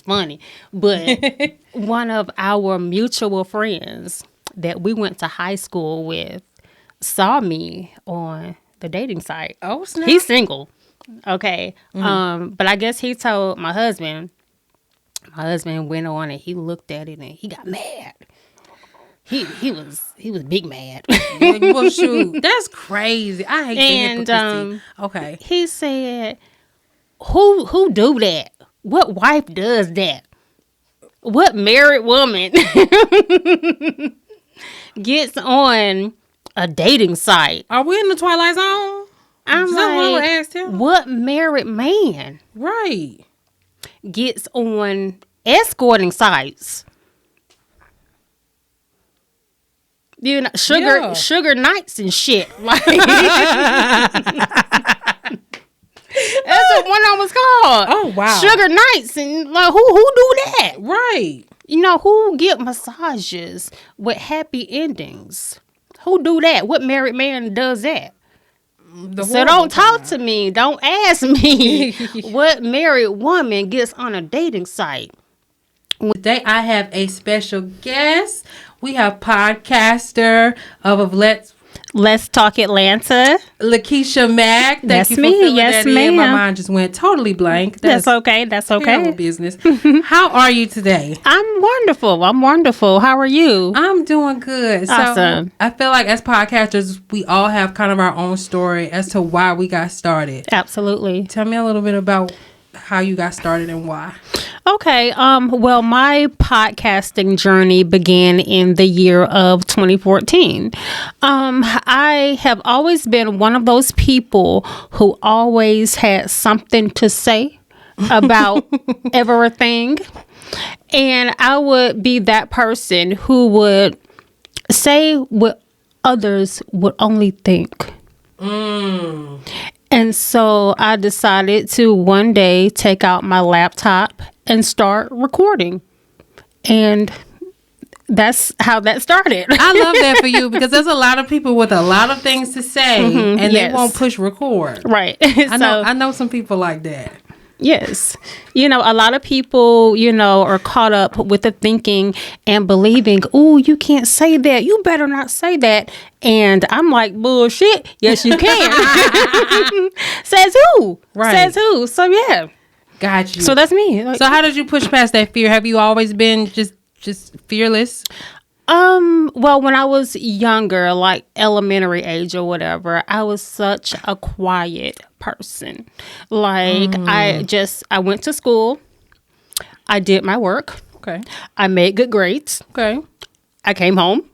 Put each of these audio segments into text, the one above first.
funny. But one of our mutual friends that we went to high school with saw me on the dating site. Oh, snap. He's single. Okay. But I guess he told my husband. My husband went on and he looked at it and he got mad. He was big mad. Well, shoot, that's crazy. I hate And the hypocrisy. Okay. he said, "Who do that? What wife does that? What married woman gets on a dating site?" Are we in the Twilight Zone? I'm Is that what I would like, ask him? what married man Right. gets on escorting sites? You know, sugar nights and shit. Like that's what one of them was called. Oh, wow. Sugar nights, and like who do that? Right. You know, who get massages with happy endings? Who do that? What married man does that? So don't talk to me. Don't ask me what married woman gets on a dating site. Today I have a special guest. We have podcaster of Let's Talk Atlanta. Lakesha Mac. That's you for me. filling Yes, that in. ma'am. My mind just went totally blank. That's okay. That's terrible okay. business. How are you today? I'm wonderful. How are you? I'm doing good. Awesome. So I feel like as podcasters, we all have kind of our own story as to why we got started. Absolutely. Tell me a little bit about how you got started and why. Okay. Well, my podcasting journey began in the year of 2014. I have always been one of those people who always had something to say about everything. And I would be that person who would say what others would only think. And so I decided to one day take out my laptop and start recording. And that's how that started. I love that for you because there's a lot of people with a lot of things to say and yes. they won't push record. Right. I know some people like that. Yes. You know, a lot of people, you know, are caught up with the thinking and believing, oh, you can't say that. You better not say that. And I'm like, bullshit. Yes, you can. Says who? Right. Says who? So, yeah. Got you. So that's me. So how did you push past that fear? Have you always been just fearless? Well, when I was younger, like elementary age or whatever, I was such a quiet person. Like I went to school. I did my work. Okay. I made good grades. Okay. I came home.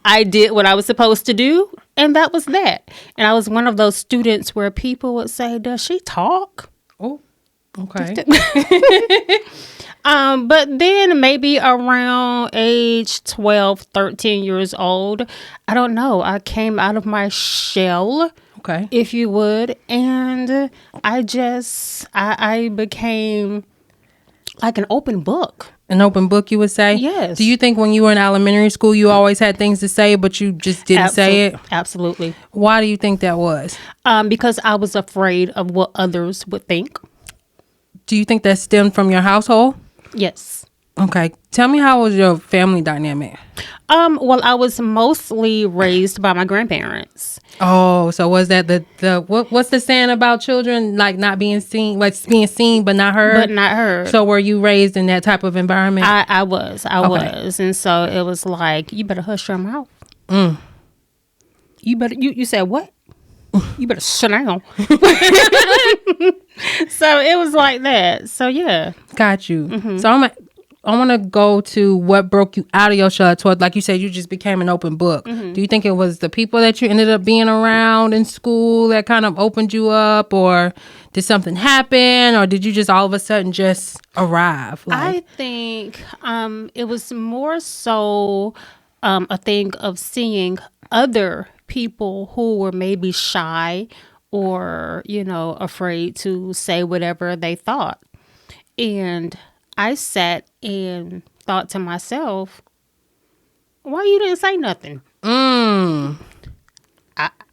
I did what I was supposed to do. And that was that. And I was one of those students where people would say, does she talk? Oh, okay. But then maybe around age 12, 13 years old, I don't know. I came out of my shell, Okay. if you would. And I became like an open book. An open book, you would say? Yes. Do you think when you were in elementary school, you always had things to say, but you just didn't say it? Absolutely. Why do you think that was? Because I was afraid of what others would think. Do you think that stemmed from your household? Yes. Okay. Tell me, how was your family dynamic? Well, I was mostly raised by my grandparents. Oh, so was that what's the saying about children, like not being seen, like being seen but not heard? But not heard. So were you raised in that type of environment? I was. And so it was like, you better hush your mouth. You better, you said what? You better shut down. So it was like that. So yeah. Got you. So I want to go to what broke you out of your shell. Like you said, you just became an open book. Do you think it was the people that you ended up being around in school that kind of opened you up, or did something happen, or did you just all of a sudden just arrive? I think it was more so a thing of seeing other people who were maybe shy or, you know, afraid to say whatever they thought. And I sat and thought to myself, why you didn't say nothing? I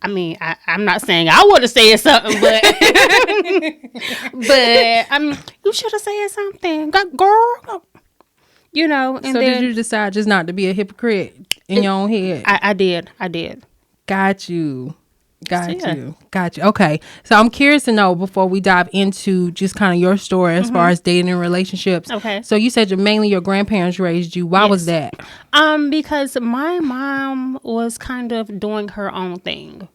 I mean, I'm not saying I would have said something, but I mean, you should have said something, girl. You know. And so then, did you decide just not to be a hypocrite in your own head? I did. Got you. So, yeah. Got you. Okay. So I'm curious to know, before we dive into just kind of your story as far as dating and relationships. Okay. So you said mainly your grandparents raised you. Why was that? Because my mom was kind of doing her own thing.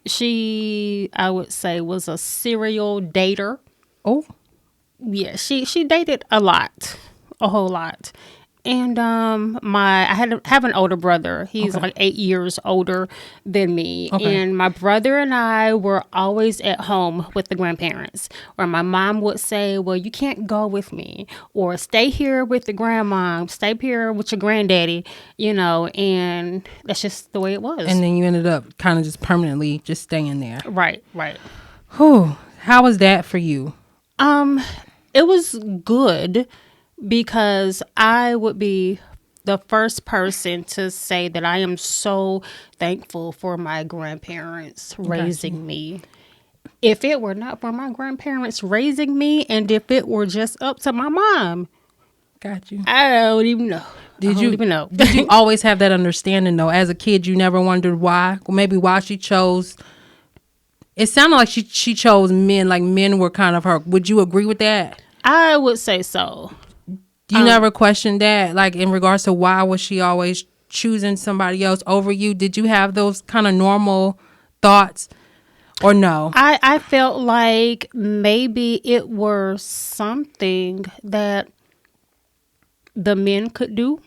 She, I would say, was a serial dater. Oh. Yeah, she dated a whole lot. And I have an older brother. He's like 8 years older than me. Okay. And my brother and I were always at home with the grandparents. Or my mom would say, well, you can't go with me. Or stay here with the grandma. Stay here with your granddaddy. You know, and that's just the way it was. And then you ended up kind of just permanently just staying there. Right. Whew. How was that for you? It was good, because I would be the first person to say that I am so thankful for my grandparents raising me. If it were not for my grandparents raising me, and if it were just up to my mom, got you. I don't even know. Did you always have that understanding, though? As a kid, you never wondered why? Maybe why she chose... It sounded like she chose men, like men were kind of her. Would you agree with that? I would say so. You never questioned that, like in regards to why was she always choosing somebody else over you? Did you have those kind of normal thoughts, or no? I felt like maybe it were something that the men could do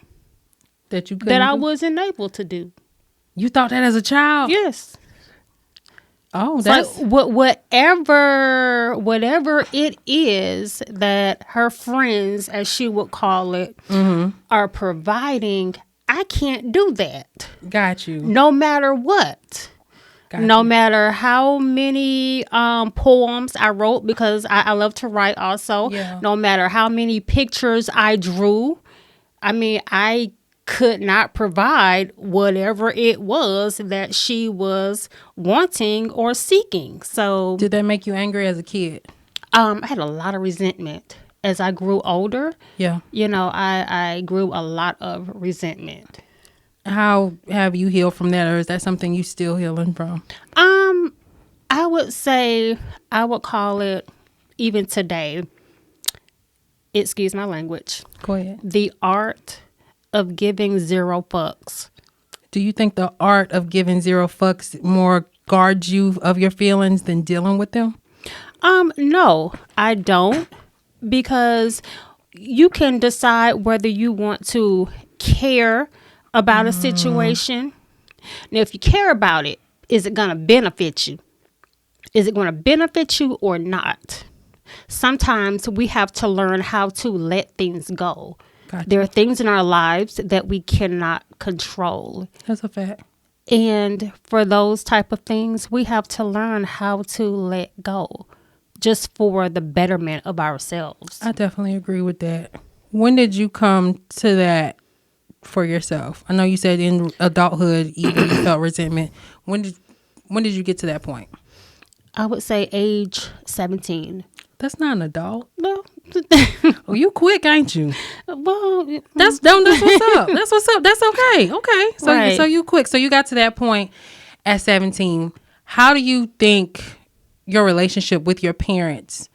that you couldn't that do? I wasn't able to do. You thought that as a child? Yes. Oh, that's whatever it is that her friends, as she would call it, are providing. I can't do that. Got you. No matter what. No matter how many poems I wrote, because I love to write also. Yeah. No matter how many pictures I drew. I mean, I could not provide whatever it was that she was wanting or seeking. So did that make you angry as a kid? I had a lot of resentment as I grew older. Yeah. You know, I grew a lot of resentment. How have you healed from that, or is that something you still healing from? I would say, I would call it, even today, excuse my language. Go ahead. The art of giving zero fucks. Do you think the art of giving zero fucks more guards you of your feelings than dealing with them? No, I don't, because you can decide whether you want to care about a situation. Now, if you care about it, is it going to benefit you? Is it going to benefit you or not? Sometimes we have to learn how to let things go. Gotcha. There are things in our lives that we cannot control. That's a fact. And for those type of things, we have to learn how to let go, just for the betterment of ourselves. I definitely agree with that. When did you come to that for yourself? I know you said in adulthood, even you felt resentment. When did you get to that point? I would say age 17. That's not an adult. No. Oh, you quick, ain't you? Well, that's what's up. That's what's up. That's okay. Okay. So, right. So you quick. So you got to that point at 17. How do you think your relationship with your parents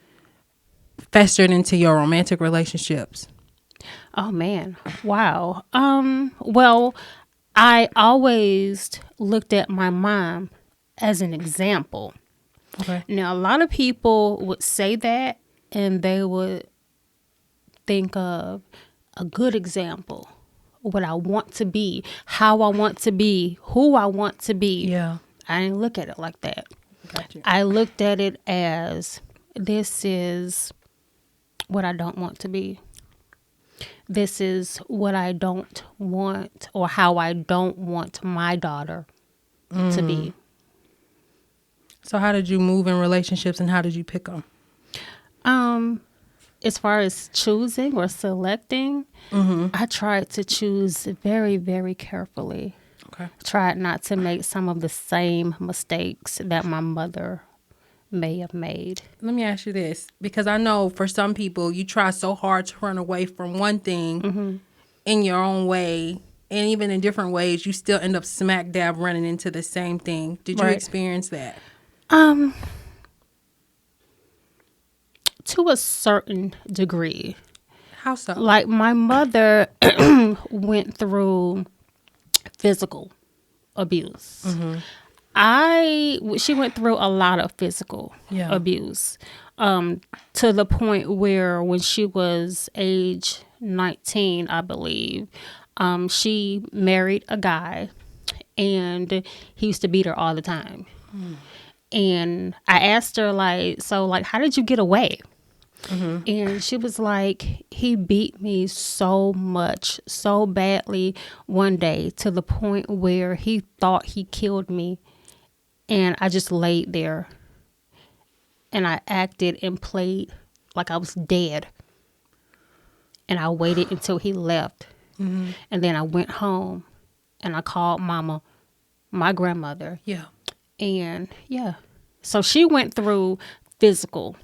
festered into your romantic relationships? Oh man. Wow. Well, I always looked at my mom as an example. Okay. Now, a lot of people would say that, and they would think of a good example, what I want to be, how I want to be, who I want to be. Yeah. I didn't look at it like that. Gotcha. I looked at it as, this is what I don't want to be. This is what I don't want, or how I don't want my daughter to be. So how did you move in relationships, and how did you pick them? As far as choosing or selecting, I tried to choose very, very carefully. Okay. Tried not to make some of the same mistakes that my mother may have made. Let me ask you this, because I know for some people you try so hard to run away from one thing in your own way, and even in different ways, you still end up smack dab running into the same thing. Did you experience that? To a certain degree. How so? Like my mother went through physical abuse. She went through a lot of physical abuse. To the point where when she was age 19, I believe, she married a guy and he used to beat her all the time. And I asked her, how did you get away? And she was like, he beat me so much, so badly one day to the point where he thought he killed me. And I just laid there and I acted and played like I was dead. And I waited until he left. And then I went home and I called Mama, my grandmother. Yeah. And so she went through physical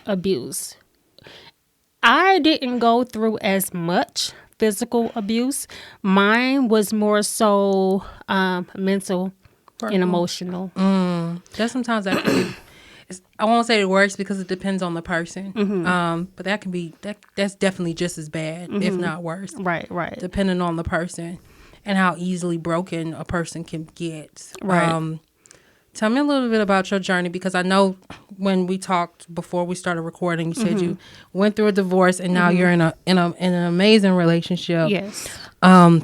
abuse. I didn't go through as much physical abuse. Mine was more so mental and emotional. That sometimes that can be, I won't say it works because it depends on the person. But that can be that's definitely just as bad, if not worse. Right. Depending on the person and how easily broken a person can get. Right. Tell me a little bit about your journey, because I know when we talked before we started recording, you said you went through a divorce and now you're in an amazing relationship. Yes. Tell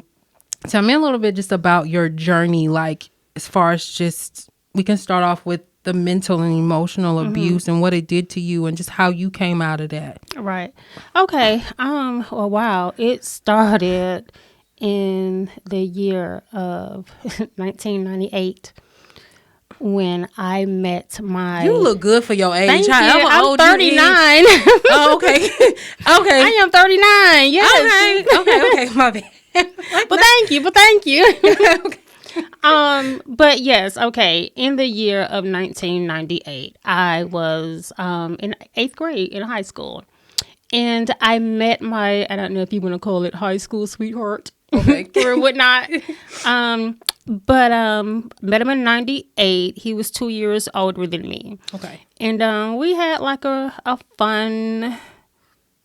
me a little bit just about your journey, like as far as just, we can start off with the mental and emotional abuse and what it did to you and just how you came out of that. Right. Okay. Well, wow. It started in the year of 1998. When I met my... You look good for your age. Thank you. I'm 39. Oh, okay. Okay. I am 39. Yes. Okay. My bad. But thank you. Okay. But yes, okay. In the year of 1998, I was in 8th grade in high school. And I met I don't know if you want to call it high school sweetheart. Okay. Or whatnot. But met him in 98. He was 2 years older than me. Okay. And we had like a fun,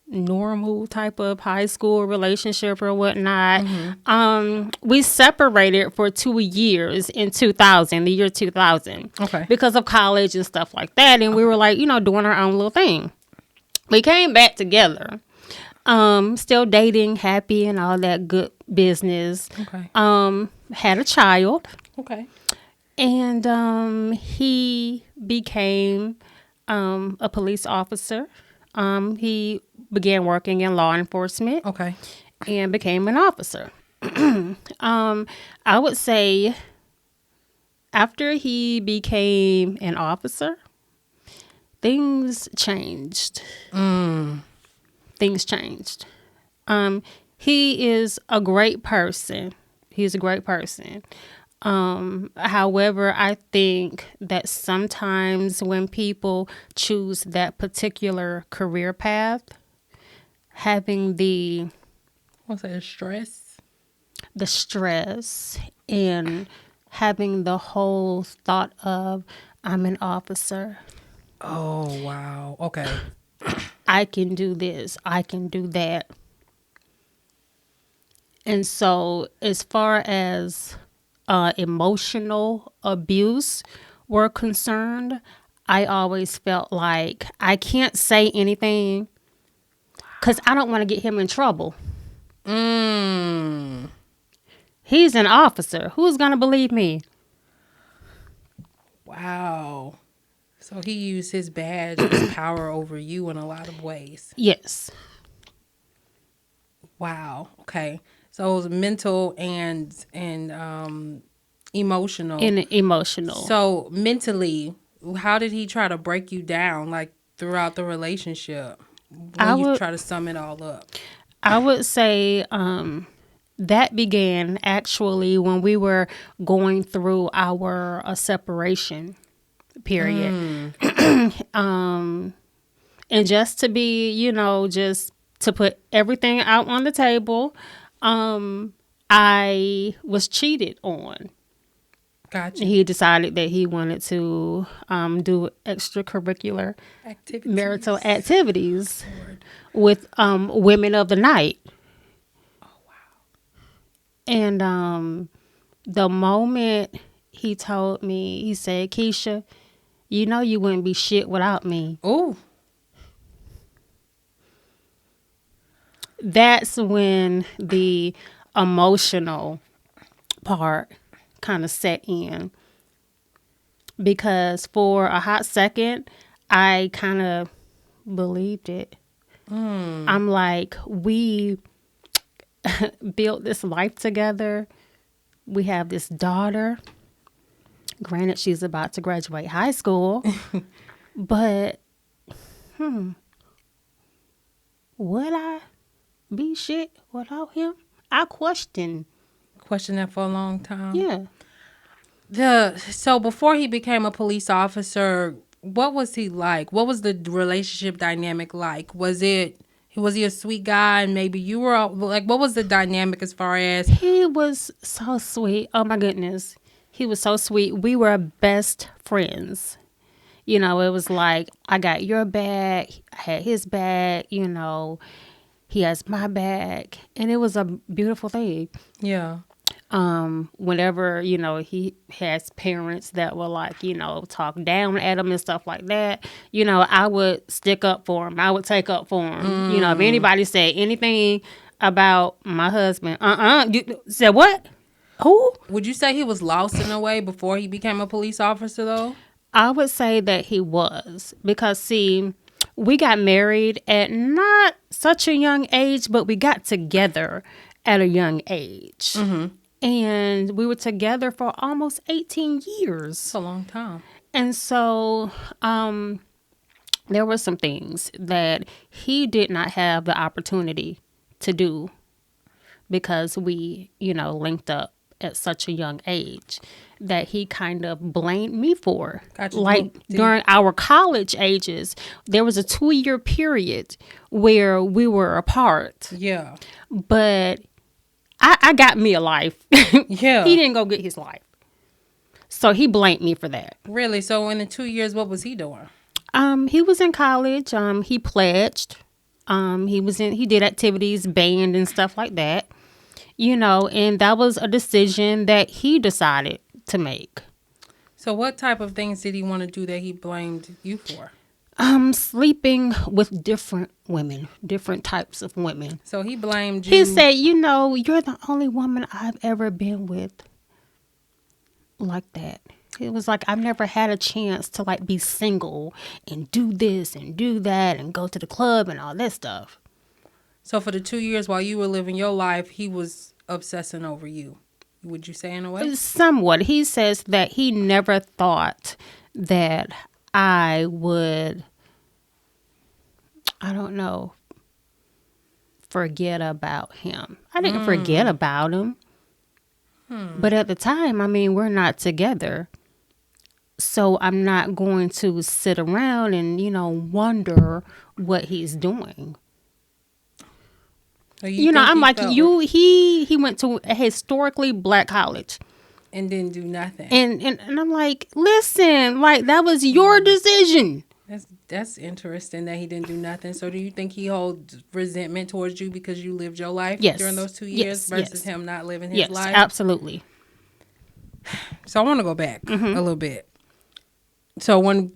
normal type of high school relationship or whatnot. We separated for 2 years in the year 2000. Okay. Because of college and stuff like that. And we were like, doing our own little thing. We came back together. Still dating, happy, and all that good business. Okay. Had a child. Okay. And he became a police officer. He began working in law enforcement. Okay. And became an officer. I would say after he became an officer, things changed. Things changed. He is a great person. He's a great person. However, I think that sometimes when people choose that particular career path, having the stress and having the whole thought of, I'm an officer. Oh, wow. Okay. I can do this. I can do that. And so as far as emotional abuse were concerned, I always felt like I can't say anything because I don't want to get him in trouble. He's an officer. Who's going to believe me? Wow. So he used his badge as power over you in a lot of ways. Yes. Wow. Okay. So it was mental and emotional. And emotional. So mentally, how did he try to break you down, like throughout the relationship? When you try to sum it all up. I would say that began actually when we were going through our separation period. And just to be, just to put everything out on the table, I was cheated on. Gotcha. He decided that he wanted to do extracurricular marital activities with women of the night. Oh, wow. And the moment he told me, he said, Keisha, you wouldn't be shit without me. Oh. That's when the emotional part kind of set in, because for a hot second I kind of believed it. I'm like, we built this life together. We have this daughter. Granted, she's about to graduate high school, but would I be shit without him? I questioned that for a long time. Yeah. So before he became a police officer, what was he like? What was the relationship dynamic like? Was he a sweet guy, and maybe you were like, what was the dynamic as far as? He was so sweet. Oh my goodness. He was so sweet. We were best friends. It was like, I got your bag, I had his bag, he has my bag. And it was a beautiful thing. Yeah. Whenever, he has parents that will like, talk down at him and stuff like that, I would stick up for him. I would take up for him. If anybody said anything about my husband, you said what? Who? Would you say he was lost in a way before he became a police officer, though? I would say that he was, because see, we got married at not such a young age, but we got together at a young age. Mm-hmm. And we were together for almost 18 years. That's a long time. And so there were some things that he did not have the opportunity to do because we, linked up at such a young age, that he kind of blamed me for. Gotcha. Like during our college ages, there was a 2-year period where we were apart. Yeah. But I got me a life. Yeah. He didn't go get his life. So he blamed me for that. Really? So in the 2 years, what was he doing? He was in college. He pledged. He did activities, band and stuff like that. And that was a decision that he decided to make. So what type of things did he want to do that he blamed you for? Sleeping with different women, different types of women. So he blamed you. He said, you're the only woman I've ever been with like that. It was like, I've never had a chance to like be single and do this and do that and go to the club and all that stuff. So for the 2 years while you were living your life, he was obsessing over you. Would you say in a way? Somewhat. He says that he never thought that I would, I don't know, forget about him. I didn't forget about him. But at the time, we're not together. So I'm not going to sit around and, wonder what he's doing. So I'm like, he went to a historically black college. And didn't do nothing. And I'm like, listen, like, that was your decision. That's interesting that he didn't do nothing. So do you think he holds resentment towards you because you lived your life during those 2 years versus him not living his life? Yes, absolutely. So I want to go back a little bit. So when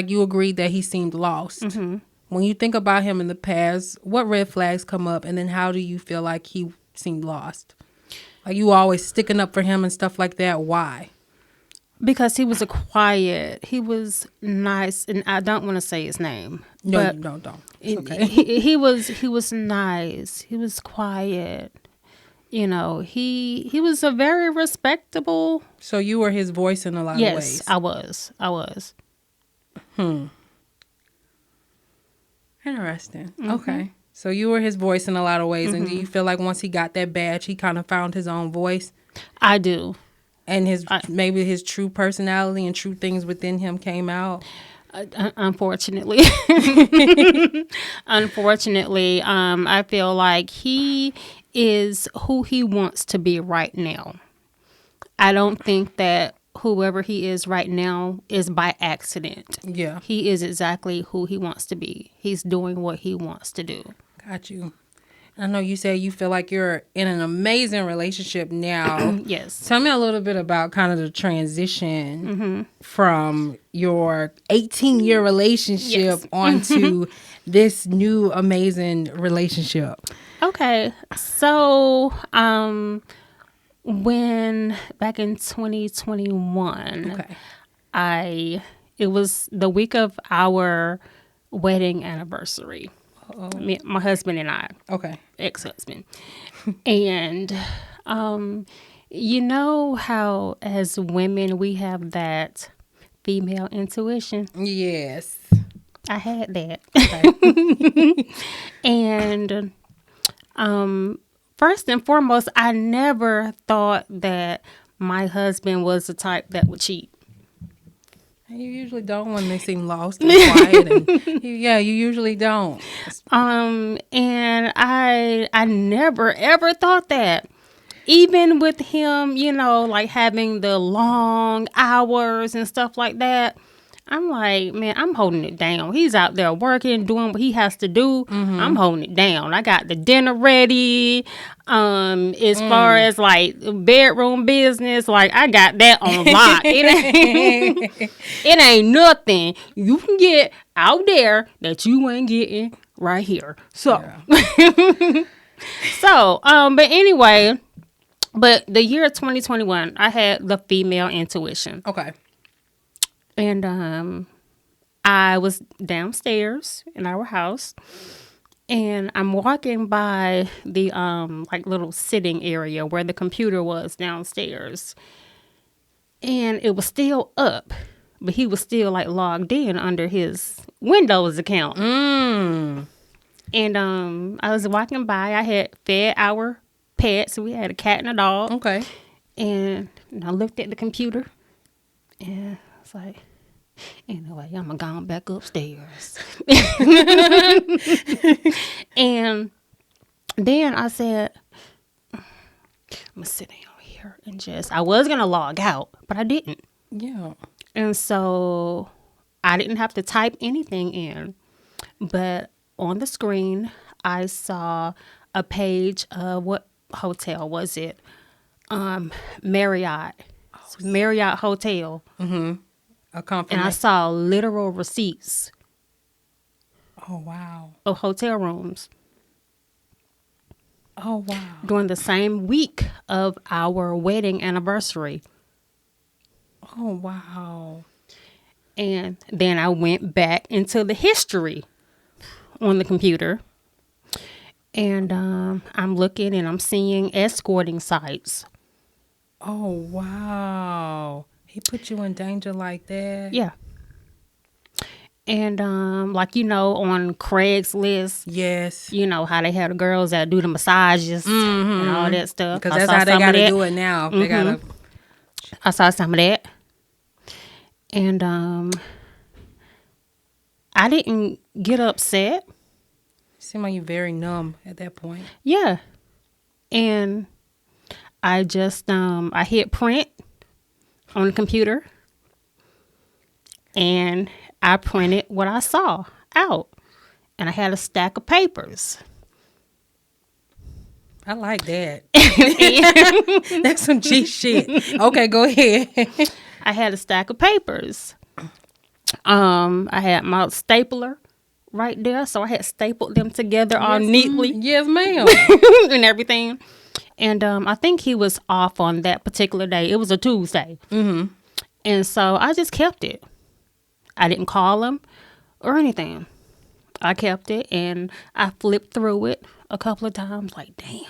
you agreed that he seemed lost. Mm-hmm. When you think about him in the past, what red flags come up, and then how do you feel like he seemed lost? Like, you always sticking up for him and stuff like that. Why? Because he was he was nice, and I don't want to say his name. No, don't. It's okay. He was nice. He was quiet. He was a very respectable. So you were his voice in a lot of ways. Yes, I was. Interesting. Mm-hmm. Okay. So you were his voice in a lot of ways. And do you feel like once he got that badge, he kind of found his own voice? I do. And maybe his true personality and true things within him came out? Unfortunately. Unfortunately, I feel like he is who he wants to be right now. I don't think that whoever he is right now is by accident. Yeah. He is exactly who he wants to be. He's doing what he wants to do. Got you. I know you say you feel like you're in an amazing relationship now. Yes. Tell me a little bit about kind of the transition from your 18-year relationship onto this new amazing relationship. Okay. So, when back in 2021, it was the week of our wedding anniversary. My husband and I. Okay. Ex-husband. And you know how as women we have that female intuition? Yes. I had that. Okay. And first and foremost, I never thought that my husband was the type that would cheat. You usually don't when they seem lost and quiet. And you usually don't. And I never ever thought that. Even with him, you know, like having the long hours and stuff like that, I'm like, man, I'm holding it down. He's out there working, doing what he has to do. I'm holding it down. I got the dinner ready. As far as like bedroom business, like I got that on lock. It ain't nothing you can get out there that you ain't getting right here. So, but anyway, but the year 2021, I had the female intuition. Okay. And I was downstairs in our house, and I'm walking by the like little sitting area where the computer was downstairs, and it was still up, but he was still like logged in under his Windows account. And I was walking by. I had fed our pets. We had a cat and a dog. Okay. And I looked at the computer, and it's like, anyway, I'm gonna go back upstairs. And then I said, I'm gonna sit down here and I was gonna log out, but I didn't. Yeah. And so I didn't have to type anything in, but on the screen, I saw a page of what hotel was it? Marriott. Marriott Hotel. A confirmation. And I saw literal receipts. Oh, wow. Of hotel rooms. Oh, wow. During the same week of our wedding anniversary. Oh, wow. And then I went back into the history on the computer. And I'm looking and I'm seeing escorting sites. Oh, wow. He put you in danger like that? Yeah. And like, you know, on Craigslist. Yes. You know how they have the girls that do the massages and all that stuff. Because that's how they got to do it now. They gotta. I saw some of that. And I didn't get upset. Seemed like you're very numb at that point. Yeah. And I just, I hit print on the computer. And I printed what I saw out. And I had a stack of papers. I like that. That's some cheap shit. Okay, go ahead. I had a stack of papers. I had my stapler right there, so I had stapled them together all neatly. Yes, ma'am. And everything. And I think he was off on that particular day. It was a Tuesday. And so I just kept it. I didn't call him or anything. I kept it, and I flipped through it a couple of times like, damn,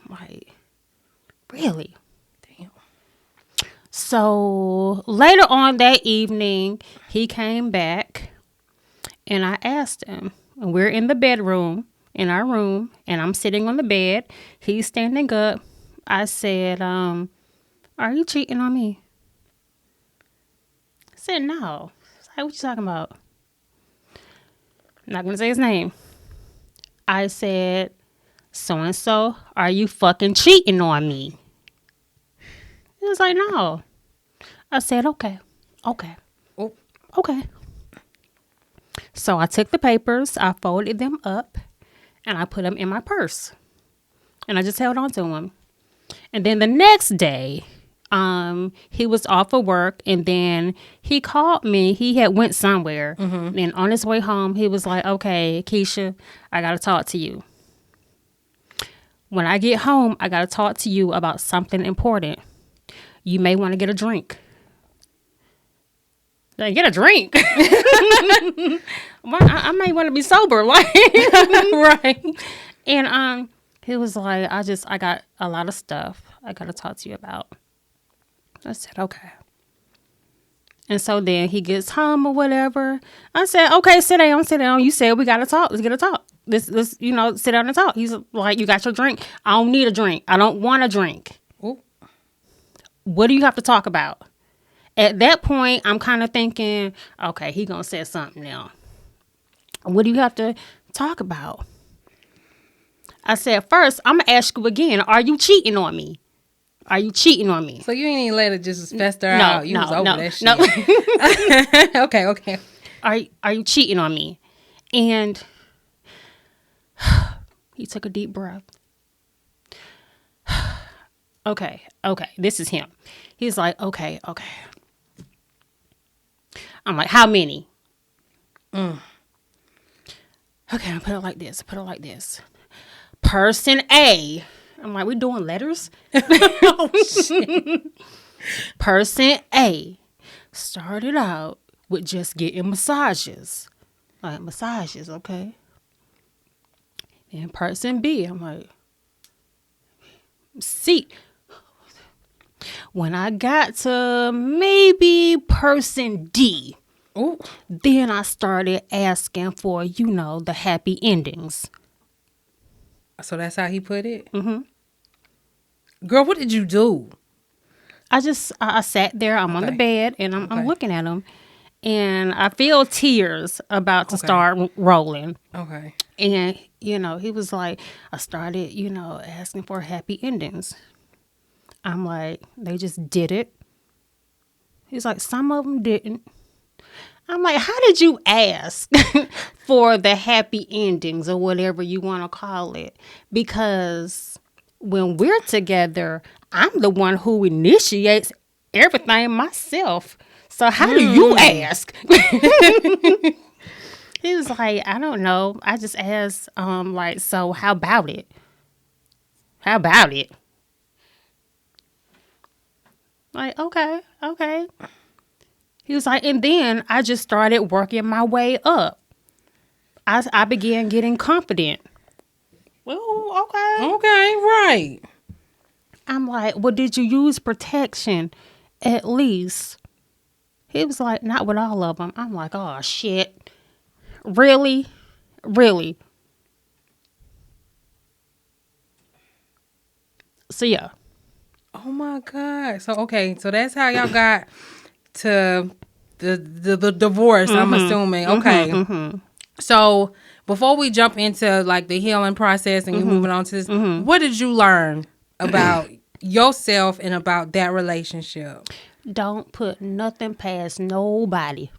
like, really? Damn. So later on that evening, he came back, and I asked him, and we're in the bedroom, in our room, and I'm sitting on the bed. He's standing up. I said, are you cheating on me? I said, no. I said, what you talking about? I'm not going to say his name. I said, so-and-so, are you fucking cheating on me? He was like, no. I said, okay. Oh. Okay. So I took the papers, I folded them up, and I put them in my purse. And I just held on to them. And then the next day, he was off of work, and then he called me. He had went somewhere. Mm-hmm. And on his way home, he was like, okay, Keisha, I got to talk to you. When I get home, I got to talk to you about something important. You may want to get a drink. Like, get a drink. I may want to be sober, like right. And he was like, I got a lot of stuff I got to talk to you about. I said, okay. And so then he gets home or whatever. I said, okay, sit down. You said we got to talk. Let's get a talk. Let's sit down and talk. He's like, you got your drink? I don't need a drink. I don't want a drink. Ooh. What do you have to talk about? At that point, I'm kind of thinking, okay, he gonna say something now. What do you have to talk about? I said, first, I'm gonna ask you again, are you cheating on me? Are you cheating on me? So you ain't even let it just fester out. You was over that shit. No. Okay. Are you cheating on me? And he took a deep breath. Okay. This is him. He's like, okay. I'm like, how many? Okay, I'll put it like this. Person A. I'm like, we doing letters? Oh, shit. Person A started out with just getting massages. Like, massages, okay. And person B, I'm like, C. When I got to maybe person D, ooh, then I started asking for, the happy endings. So that's how he put it? Mm-hmm. Girl, what did you do? I sat there. I'm on the bed, and I'm looking at him. And I feel tears about to start rolling. Okay. And, he was like, I started, asking for happy endings. I'm like, they just did it. He's like, some of them didn't. I'm like, how did you ask for the happy endings or whatever you want to call it? Because when we're together, I'm the one who initiates everything myself. So how do you ask? He was like, I don't know. I just asked, so how about it? How about it? Like, okay. He was like, and then I just started working my way up. I began getting confident. Well, okay. Okay, right. I'm like, well, did you use protection at least? He was like, not with all of them. I'm like, oh, shit. Really? So, yeah. Oh my God. So that's how y'all got to the divorce, I'm assuming. Okay. Mm-hmm. So before we jump into like the healing process and you moving on to this, what did you learn about yourself and about that relationship? Don't put nothing past nobody.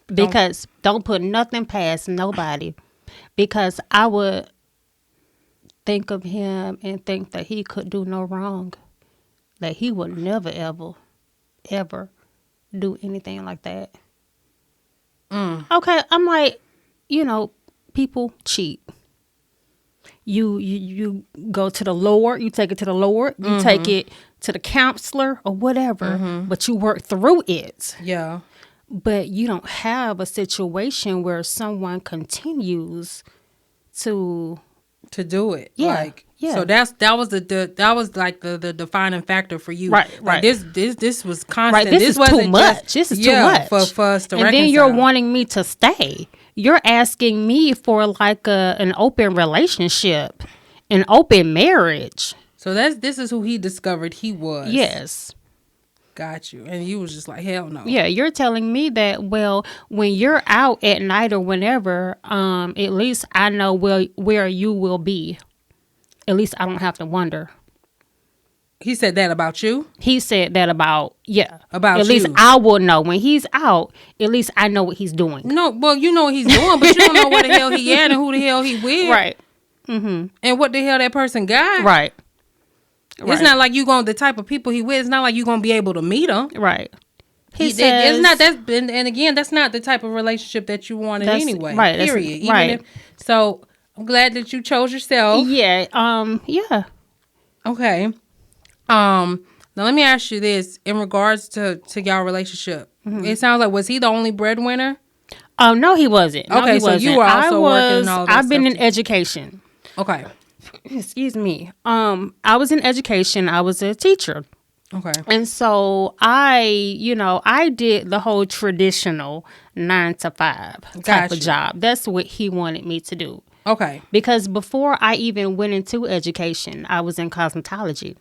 Because don't put nothing past nobody. Because I would think of him and think that he could do no wrong. That he would never, ever do anything like that. Okay, I'm like, people cheat. You go to the Lord, you take it to the Lord, you take it to the counselor or whatever, but you work through it. Yeah. But you don't have a situation where someone continues to do it. Yeah. So that was the defining factor for you. Right. Like this was constant. Right. This is too much. This is too much for us to reconcile. And then you're wanting me to stay. you're asking me for like an open relationship, an open marriage. So this is who he discovered he was. Yes. Got you. And you was just like, hell no. Yeah, you're telling me that, well, when you're out at night or whenever, at least I know where you will be. At least I don't have to wonder. He said that about you? He said that about you. At least I will know. When he's out, at least I know what he's doing. No, well, you know what he's doing, but you don't know where the hell he at and who the hell he with. Right. Mm-hmm. And what the hell that person got. Right. It's not like you going the type of people he with. It's not like you gonna be able to meet him. Right. He says, it's not that, and again, that's not the type of relationship that you wanted anyway. Right. Period. Right. So I'm glad that you chose yourself. Yeah. Yeah. Okay. Now let me ask you this in regards to y'all relationship. Mm-hmm. It sounds like, was he the only breadwinner? No, he wasn't. No, okay, he wasn't. So you were also working and all that I've been stuff in education. Okay. Excuse me. I was in education. I was a teacher. Okay. And so I did the whole traditional 9 to 5 type of job. That's what he wanted me to do. Okay. Because before I even went into education, I was in cosmetology.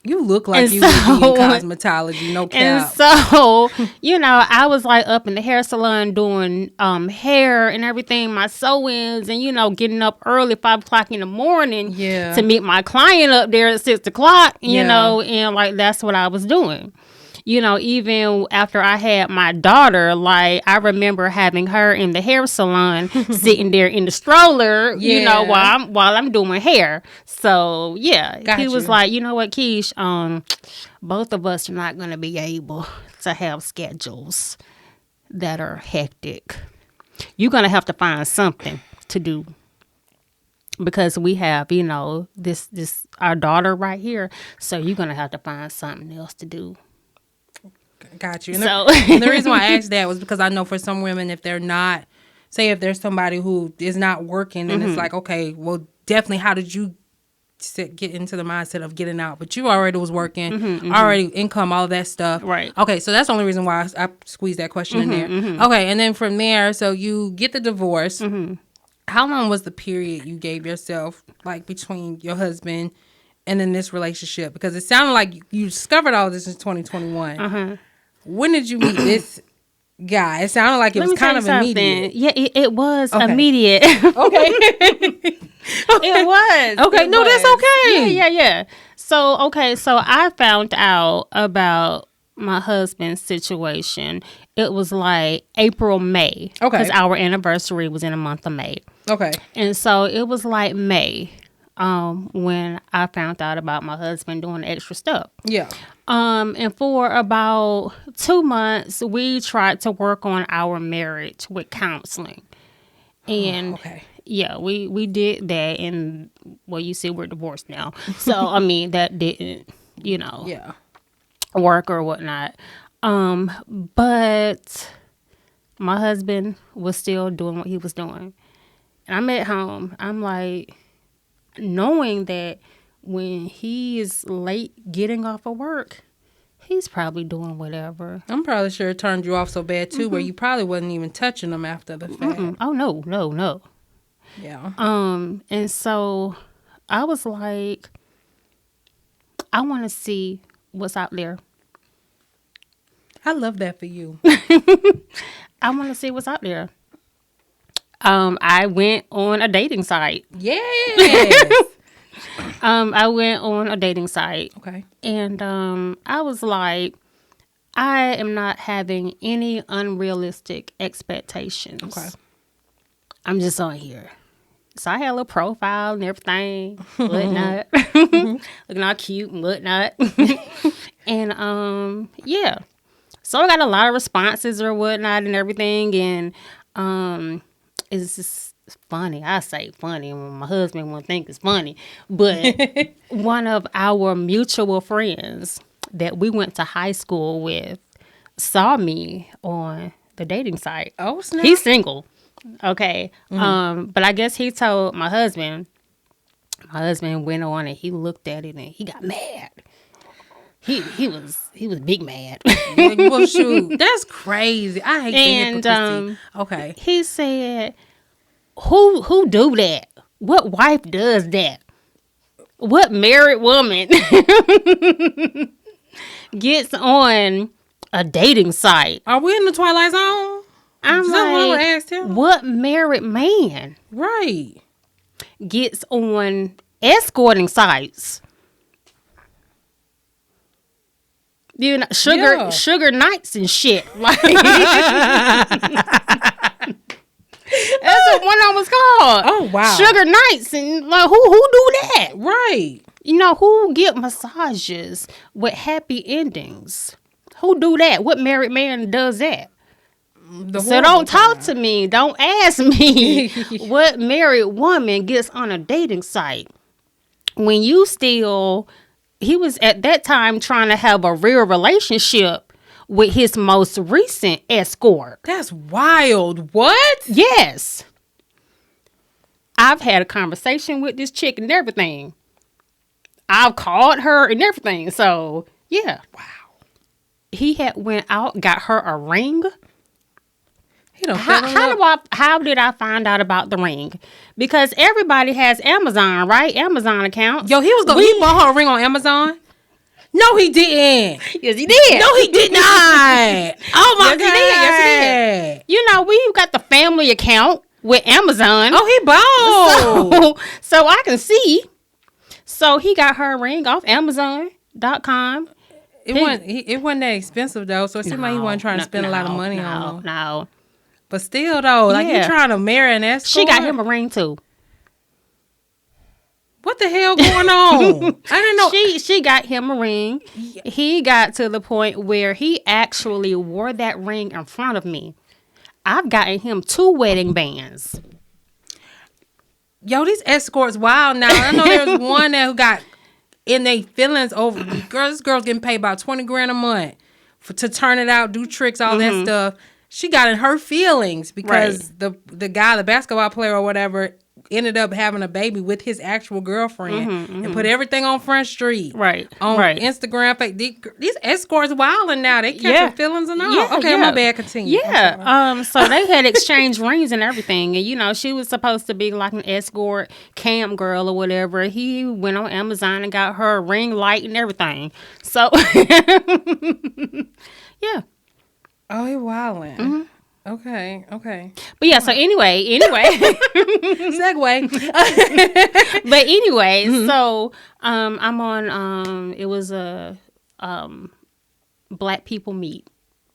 You look like you would be in cosmetology, no cap. And so, I was like up in the hair salon doing hair and everything, my sew-ins, and, getting up early, 5 o'clock in the morning to meet my client up there at 6 o'clock, and like that's what I was doing. Even after I had my daughter, like I remember having her in the hair salon, sitting there in the stroller, while I'm doing hair. So he was like, you know what, Keish, both of us are not going to be able to have schedules that are hectic. You're going to have to find something to do. Because we have, this our daughter right here. So you're going to have to find something else to do. Got you. And the reason why I asked that was because I know for some women, if they're not, say if there's somebody who is not working, and it's like, okay, well, definitely, how did you get into the mindset of getting out? But you already was working, already income, all of that stuff. Right. Okay, so that's the only reason why I squeezed that question in there. Okay, and then from there, so you get the divorce. How long was the period you gave yourself, like between your husband and then this relationship? Because it sounded like you discovered all this in 2021. When did you meet this guy? It sounded like it was kind of immediate. Yeah, it was immediate. Okay. It was. Okay. No, that's okay. Yeah. So I found out about my husband's situation. It was like April, May. Okay. Because our anniversary was in the month of May. Okay. And so it was like May when I found out about my husband doing extra stuff. Yeah. And for about 2 months, we tried to work on our marriage with counseling. And yeah, we did that. And well, you see, we're divorced now. So, I mean, that didn't, work or whatnot. But my husband was still doing what he was doing. And I'm at home. I'm like, knowing that when he is late getting off of work, he's probably doing whatever. I'm probably sure it turned you off so bad too, where you probably wasn't even touching him after the fact. Oh no. Yeah. And so I was like, I want to see what's out there. I love that for you. I want to see what's out there. I went on a dating site. Yes. I went on a dating site. Okay. And I was like, I am not having any unrealistic expectations. Okay. I'm just on here. So I had a little profile and everything, whatnot. Looking all cute and whatnot. And yeah. So I got a lot of responses or whatnot and everything. And it's just funny. I say funny when my husband won't think it's funny. But one of our mutual friends that we went to high school with saw me on the dating site. Oh, snap. He's single. Okay. But I guess he told my husband. My husband went on and he looked at it and he got mad. he was big mad. Well, shoot, that's crazy. I hate And the hypocrisy. Okay. he said, "Who do that? What wife does that? What married woman gets on a dating site?" Are we in the Twilight Zone? I'm Is that what I would like, ask him? what married man Right. gets on escorting sites? You know, sugar nights and shit. Like that's what one of them was called. Oh, wow. Sugar nights, and like who do that? Right. You know, who get massages with happy endings? Who do that? What married man does that? So don't talk to me. Don't ask me what married woman gets on a dating site when you still. He was at that time trying to have a real relationship with his most recent escort. That's wild. What? Yes. I've had a conversation with this chick and everything. I've called her and everything. So, yeah. Wow. He had went out, got her a ring. He don't How did I find out about the ring? Because everybody has Amazon, right? Amazon accounts. Yo, he bought her a ring on Amazon. No, he didn't. Yes, he did. No, he did not. Oh my God. Yes, he did. You know, we got the family account with Amazon. Oh, he bought. So I can see. So he got her a ring off Amazon.com. It wasn't that expensive though, so it seemed like he wasn't trying to spend a lot of money on her. No. But still though, like you trying to marry an escort. She got him a ring too. What the hell going on? I didn't know. She got him a ring. Yeah. He got to the point where he actually wore that ring in front of me. I've gotten him 2 wedding bands. Yo, these escorts wild now. I know there's one that who got in their feelings over. This girl's getting paid about $20,000 a month to turn it out, do tricks, all that stuff. She got in her feelings because the guy, the basketball player or whatever, ended up having a baby with his actual girlfriend and put everything on Front Street. Right. On Instagram. These escorts wilding now. They catching feelings and all. Yeah, okay, my bad. Continue. Yeah. So they had exchanged rings and everything. And, you know, she was supposed to be like an escort cam girl or whatever. He went on Amazon and got her a ring light and everything. So, yeah. Oh, he wilding. Okay. But yeah, so anyway. Segue. But anyway, so I'm on it was a Black People Meet.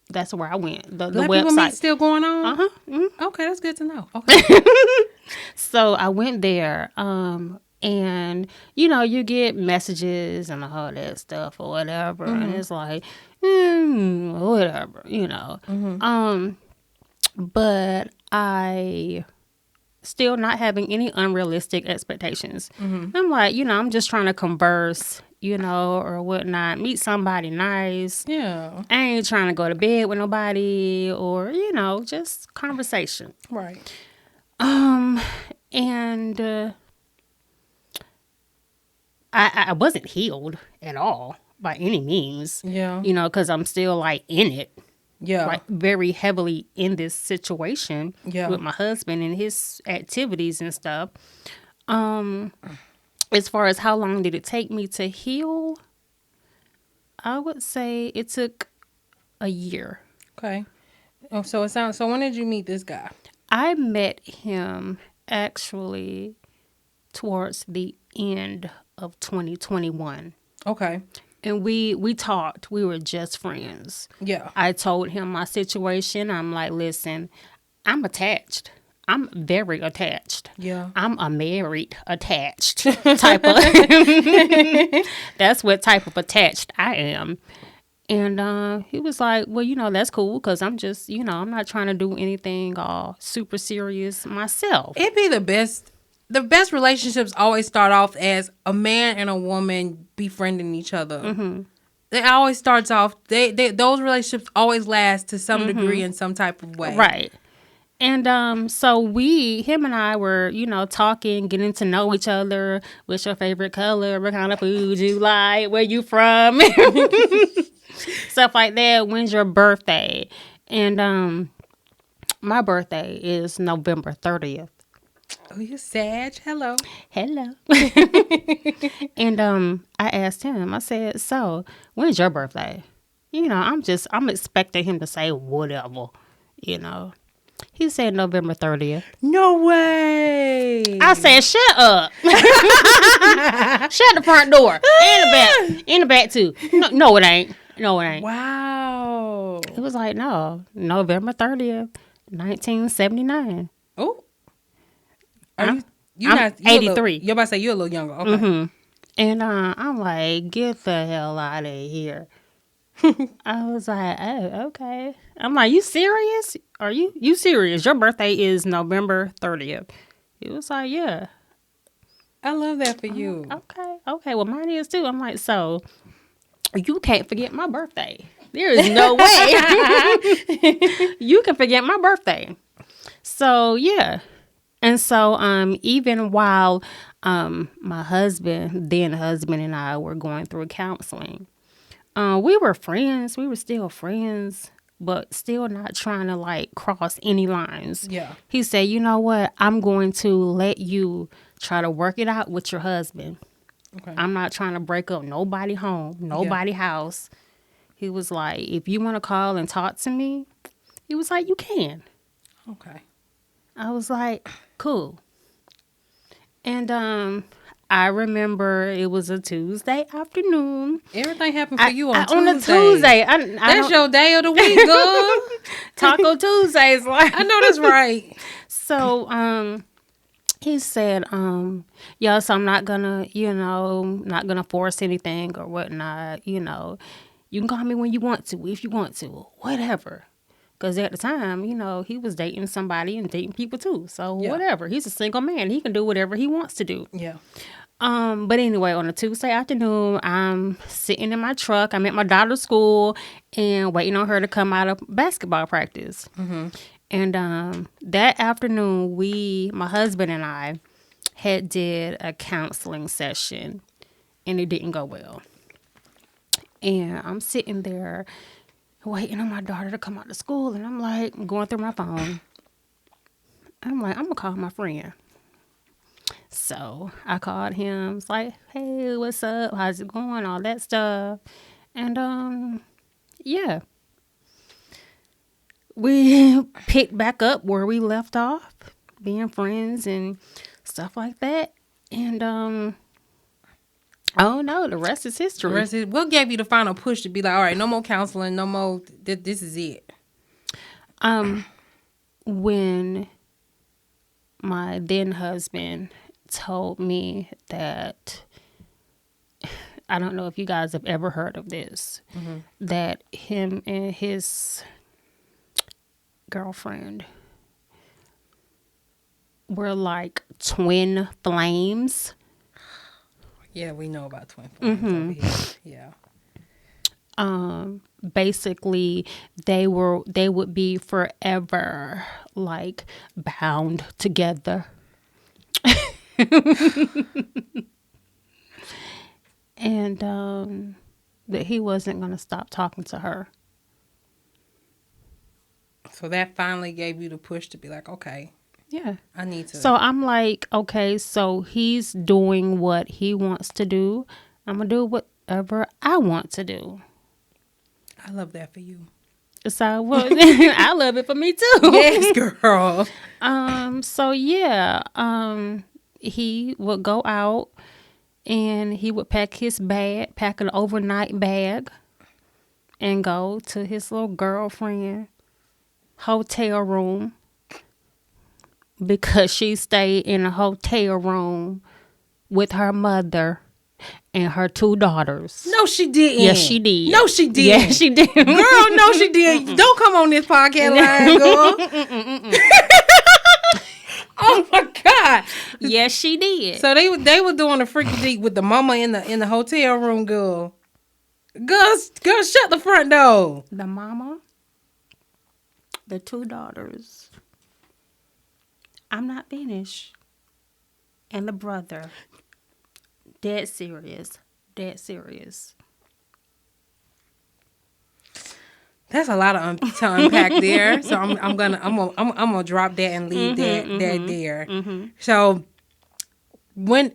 That's where I went. The Black website People Meet still going on? Uh-huh. Mm-hmm. Okay, that's good to know. Okay. So I went there, and you know, you get messages and all that stuff or whatever, and it's like, whatever, you know. But I still not having any unrealistic expectations. I'm like, you know, I'm just trying to converse, you know, or whatnot, meet somebody nice. Yeah. I ain't trying to go to bed with nobody or, you know, just conversation. Right. And I wasn't healed at all by any means. Yeah. You know, because I'm still like in it. Yeah. Like very heavily in this situation with my husband and his activities and stuff. As far as how long did it take me to heal, I would say it took a year. Okay. Oh, so when did you meet this guy? I met him actually towards the end of 2021. Okay. And we talked. We were just friends. Yeah. I told him my situation. I'm like, listen, I'm attached. I'm very attached. Yeah. I'm a married attached type of. That's what type of attached I am. And he was like, well, you know, that's cool because I'm just, you know, I'm not trying to do anything super serious myself. It'd be the best. The best relationships always start off as a man and a woman befriending each other. It always starts off. Those relationships always last to some degree in some type of way. Right. And so him and I were, talking, getting to know each other. What's your favorite color? What kind of food you like? Where you from? Stuff like that. When's your birthday? And my birthday is November 30th. Oh, you're Sag. Hello. Hello. And I asked him, I said, so when's your birthday? I'm expecting him to say whatever, He said November 30th. No way. I said, shut up. Shut the front door. And the back. And the back too. No, it ain't. No, it ain't. Wow. It was like, no, November 30th, 1979. Oh. I'm 83. You're about to say you're a little younger. Okay. Mm-hmm. And I'm like, get the hell out of here. I was like, oh, okay. I'm like, you serious? Are you serious? Your birthday is November 30th. He was like, yeah. I love that for you. Okay. Well, mine is too. I'm like, so you can't forget my birthday. There is no way you can forget my birthday. So, yeah. And so, even while my husband and I were going through counseling, we were friends. We were still friends, but still not trying to like cross any lines. Yeah. He said, you know what? I'm going to let you try to work it out with your husband. Okay. I'm not trying to break up nobody home, nobody house. He was like, if you want to call and talk to me, he was like, you can. Okay. I was like, cool. And I remember it was a Tuesday afternoon. Everything happened for you on Tuesday. On a Tuesday. That's your day of the week, girl. Taco Tuesdays. Like. I know that's right. So, he said, yeah, so I'm not gonna, not gonna force anything or whatnot. You can call me when you want to, if you want to, whatever. Because at the time, he was dating somebody and dating people too. So whatever. He's a single man. He can do whatever he wants to do. Yeah. But anyway, on a Tuesday afternoon, I'm sitting in my truck. I'm at my daughter's school and waiting on her to come out of basketball practice. Mm-hmm. And that afternoon, my husband and I had did a counseling session, and it didn't go well. And I'm sitting there waiting on my daughter to come out of school, and I'm like going through my phone. I'm like, I'm gonna call my friend. So I called him. It's like, hey, what's up? How's it going? All that stuff. And yeah, we picked back up where we left off, being friends and stuff like that. And oh no, the rest is history. What gave you the final push to be like, all right, no more counseling, no more. This is it. When my then husband told me that, I don't know if you guys have ever heard of this, that him and his girlfriend were like twin flames. Yeah, we know about twin flames over here. Yeah. Basically they would be forever like bound together. And that he wasn't going to stop talking to her. So that finally gave you the push to be like, okay, yeah, I need to. So I'm like, okay, so he's doing what he wants to do. I'm going to do whatever I want to do. I love that for you. So well, I love it for me too. Yes, girl. So yeah, he would go out and he would pack an overnight bag, and go to his little girlfriend hotel room, because she stayed in a hotel room with her mother and her 2 daughters. No, she didn't. Yes, she did. No, she did. Yes, she did. Girl, no, she did. Don't come on this podcast line, girl. Oh my God. Yes, she did. So they were doing a freaky deep with the mama in the hotel room, girl. Girl, shut the front door. The mama, the 2 daughters, I'm not finished. And the brother, dead serious, dead serious. That's a lot of to unpack there. So I'm gonna drop that and leave that there. So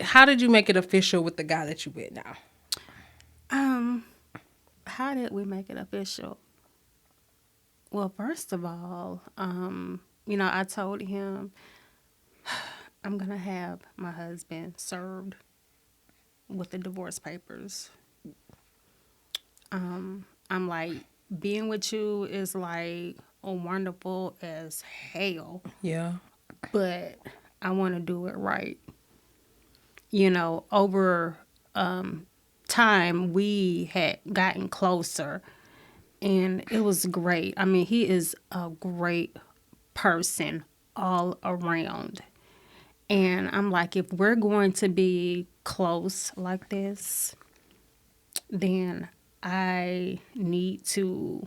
how did you make it official with the guy that you with now? How did we make it official? Well, first of all, I told him I'm gonna have my husband served with the divorce papers. I'm like, being with you is like wonderful as hell. Yeah. But I want to do it right. Over time, we had gotten closer, and it was great. I mean, he is a great person all around. And I'm like, if we're going to be close like this, then I need to,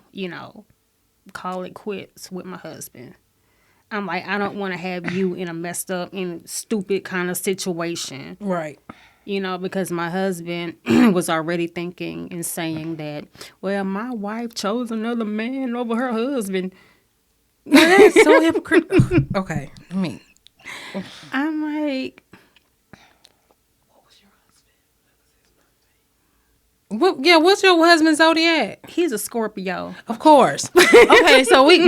call it quits with my husband. I'm like, I don't want to have you in a messed up and stupid kind of situation. Right. Because my husband was already thinking and saying that, well, my wife chose another man over her husband. Well, that's so hypocritical. Okay. I'm like, what's your husband's zodiac? he's a Scorpio. Of course. Okay, so we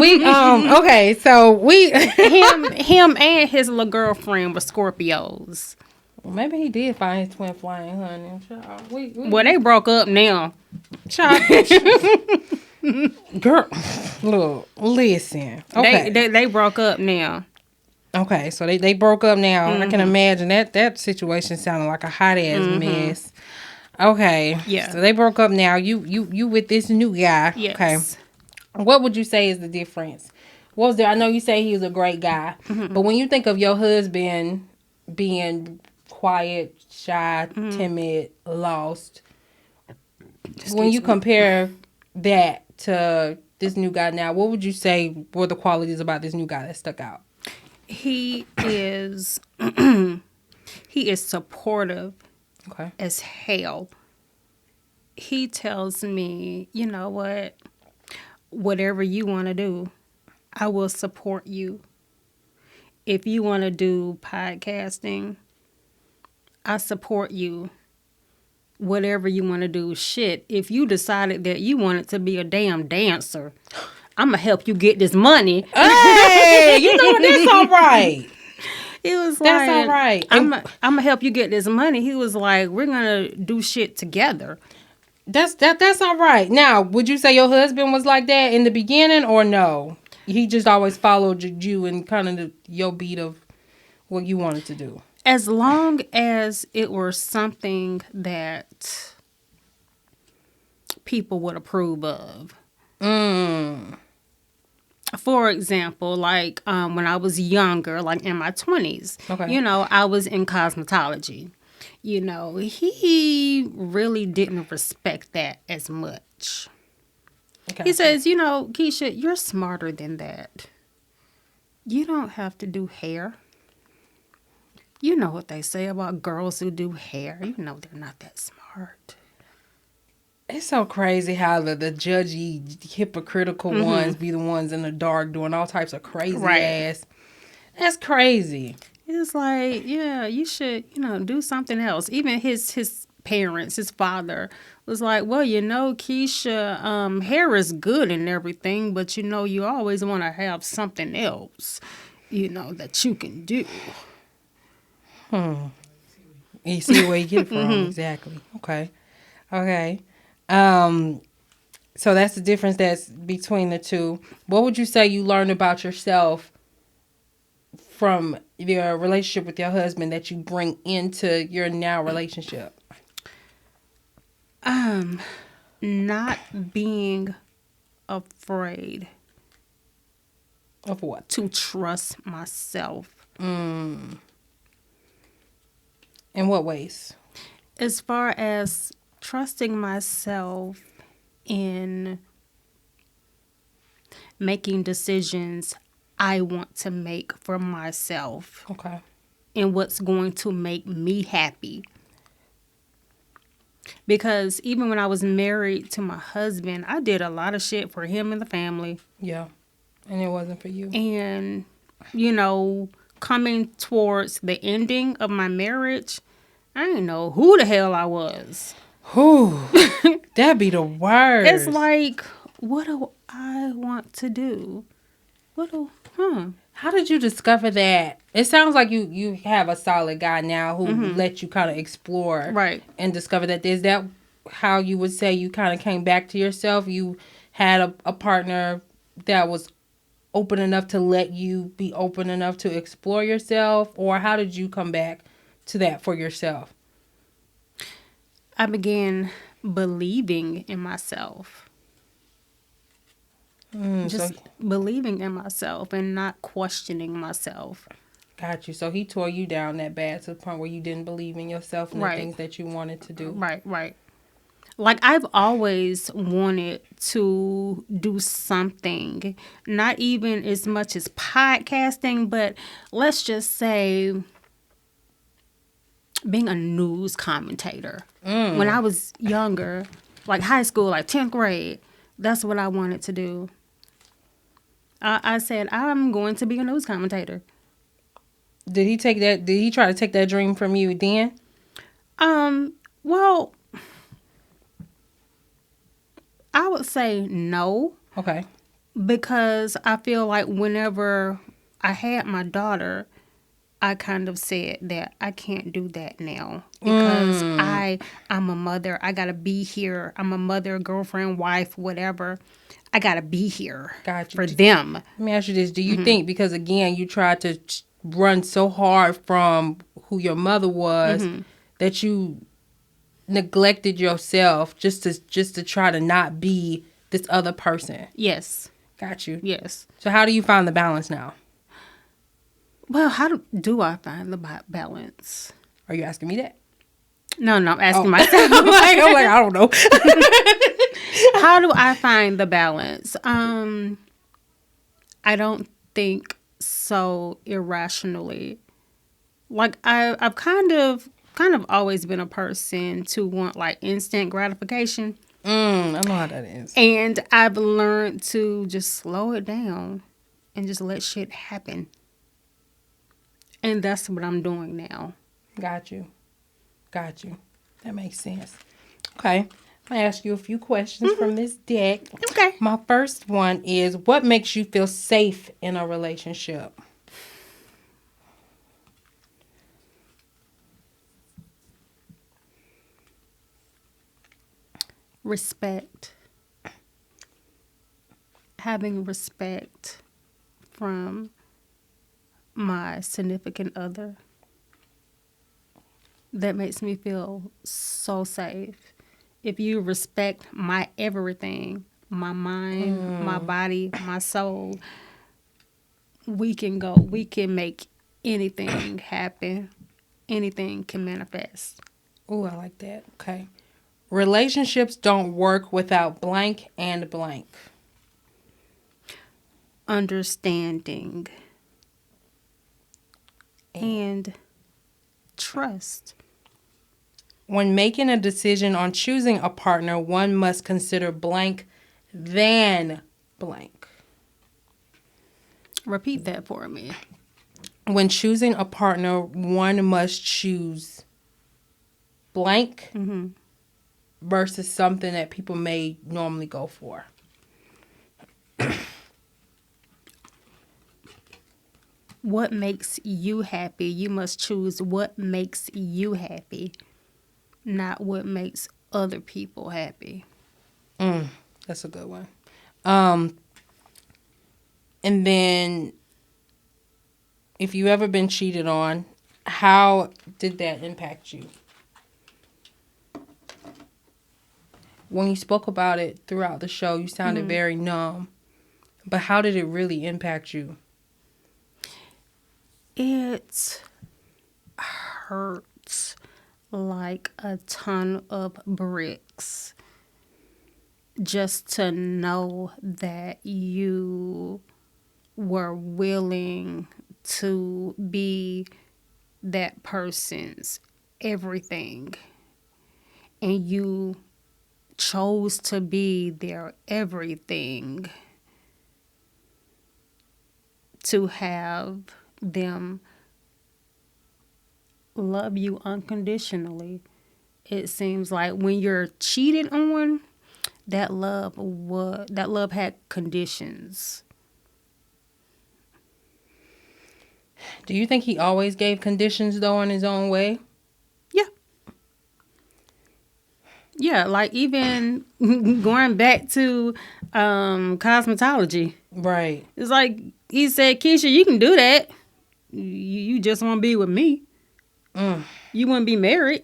him and his little girlfriend were Scorpios. Well, maybe he did find his twin flame, honey. Child, Well, they broke up now. Child. Girl, look, listen. Okay. They broke up now. Okay, so they broke up now. I can imagine that situation sounded like a hot ass mess. Okay. Yeah. So they broke up now. You with this new guy. Yes. Okay. What would you say is the difference? What was there? I know you say he was a great guy, but when you think of your husband being quiet, shy, timid, lost, when you compare that to this new guy now, what would you say were the qualities about this new guy that stuck out? He is he is supportive as hell. He tells me, you know what? Whatever you want to do, I will support you. If you want to do podcasting, I support you. Whatever you want to do, shit. If you decided that you wanted to be a damn dancer, I'm going to help you get this money. Hey, you know what? That's all right. He was that's like, all right. I'm going to help you get this money. He was like, we're going to do shit together. That's all right. Now, would you say your husband was like that in the beginning or no? He just always followed you and kind of your beat of what you wanted to do. As long as it were something that people would approve of. For example, like when I was younger, like in my 20s, I was in cosmetology. He really didn't respect that as much. Okay. He says, Keisha, you're smarter than that. You don't have to do hair. You know what they say about girls who do hair. You know they're not that smart. It's so crazy how the judgy, hypocritical ones be the ones in the dark doing all types of crazy ass. That's crazy. It's like, yeah, you should, do something else. Even his parents, his father was like, well, Keisha, hair is good and everything, but you always want to have something else, that you can do. You see where you get it from. Exactly. Okay. So that's the difference that's between the two. What would you say you learned about yourself from your relationship with your husband that you bring into your now relationship? Not being afraid of what? To trust myself. In what ways? As far as trusting myself in making decisions I want to make for myself. Okay. And what's going to make me happy. Because even when I was married to my husband, I did a lot of shit for him and the family. Yeah. And it wasn't for you. And, coming towards the ending of my marriage, I didn't know who the hell I was. Whew. That'd be the worst. It's like, what do I want to do? How did you discover that? It sounds like you have a solid guy now who let you kind of explore. Right. And discover that. Is that how you would say you kind of came back to yourself? You had a partner that was open enough to let you be open enough to explore yourself? Or how did you come back to that for yourself? I began believing in myself. Just believing in myself and not questioning myself. Got you. So he tore you down that bad to the point where you didn't believe in yourself and the things that you wanted to do. Right. Like, I've always wanted to do something, not even as much as podcasting, but let's just say being a news commentator. When I was younger, like high school, like 10th grade, that's what I wanted to do. I said, I'm going to be a news commentator. Did he take that? Did he try to take that dream from you then? Well, I would say no. Okay. Because I feel like whenever I had my daughter, I kind of said that I can't do that now. Because I'm a mother. I got to be here. I'm a mother, girlfriend, wife, whatever. I got to be here for them. Let me ask you this. Do you think, because again, you tried to run so hard from who your mother was, that you neglected yourself just to try to not be this other person? Yes. Got you. Yes. So how do you find the balance now? Well, how do I find the balance? Are you asking me that? No, I'm asking myself. I'm like, I don't know. How do I find the balance? I don't think so irrationally. Like, I've kind of always been a person to want like instant gratification. I know how that is. And I've learned to just slow it down and just let shit happen. And that's what I'm doing now. Got you. That makes sense. Okay. I'm going to ask you a few questions from this deck. Okay. My first one is, what makes you feel safe in a relationship? Respect. Having respect from my significant other. That makes me feel so safe. If you respect my everything, my mind, my body, my soul, we can make anything happen. Anything can manifest. Oh, I like that. Okay. Relationships don't work without blank and blank. Understanding and trust. When making a decision on choosing a partner, one must consider blank than blank. Repeat that for me. When choosing a partner, one must choose blank versus something that people may normally go for. What makes you happy? You must choose what makes you happy, not what makes other people happy. That's a good one. And then, if you ever been cheated on, how did that impact you? When you spoke about it throughout the show, you sounded very numb. But how did it really impact you? It hurts like a ton of bricks just to know that you were willing to be that person's everything, and you chose to be their everything, to have them love you unconditionally. It seems like when you're cheated on, that love had conditions. Do you think he always gave conditions though in his own way? Yeah. Yeah, like even going back to cosmetology. Right. It's like he said, Keisha, you can do that. You just want to be with me. You want to be married.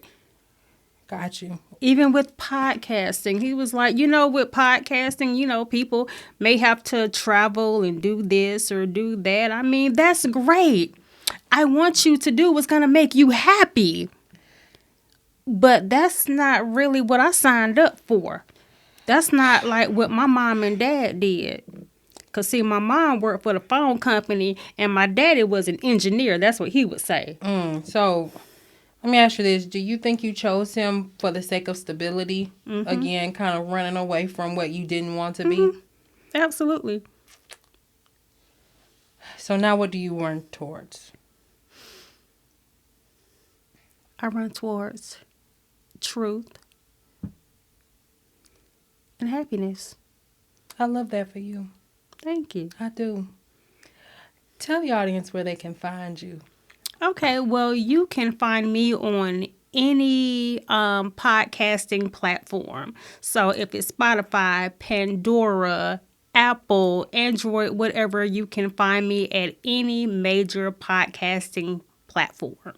Got you. Even with podcasting, he was like, with podcasting, people may have to travel and do this or do that. I mean, that's great. I want you to do what's going to make you happy. But that's not really what I signed up for. That's not like what my mom and dad did. Because, see, my mom worked for the phone company and my daddy was an engineer. That's what he would say. So let me ask you this. Do you think you chose him for the sake of stability? Mm-hmm. Again, kind of running away from what you didn't want to be? Absolutely. So now what do you run towards? I run towards truth and happiness. I love that for you. Thank you. I do. Tell the audience where they can find you. Okay, well, you can find me on any podcasting platform. So if it's Spotify, Pandora, Apple, Android, whatever, you can find me at any major podcasting platform.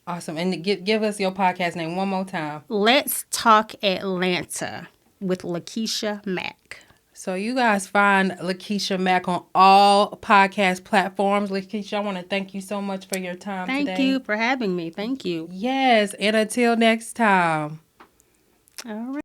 Awesome. And give us your podcast name one more time. Let's Talk Atlanta with Lakesha Mac. So you guys find Lakesha Mac on all podcast platforms. Lakesha, I want to thank you so much for your time today. Thank you for having me. Thank you. Yes, and until next time. All right.